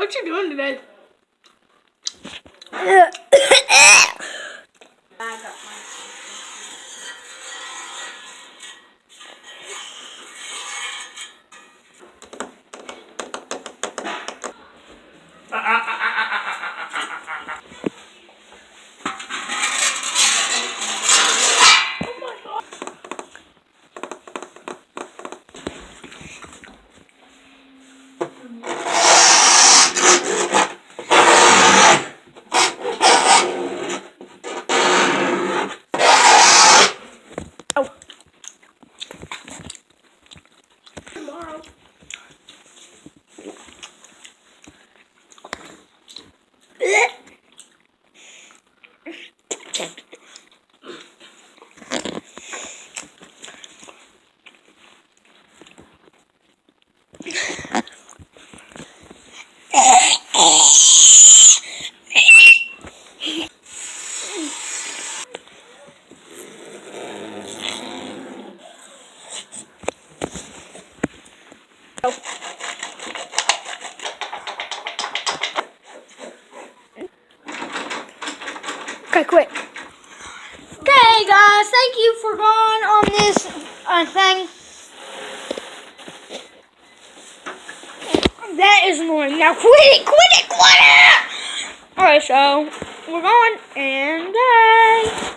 what you doing today? Tomorrow. Okay, quick. Okay, guys, thank you for going on this thing. That is annoying. Now quit it! Alright, so we're going and bye.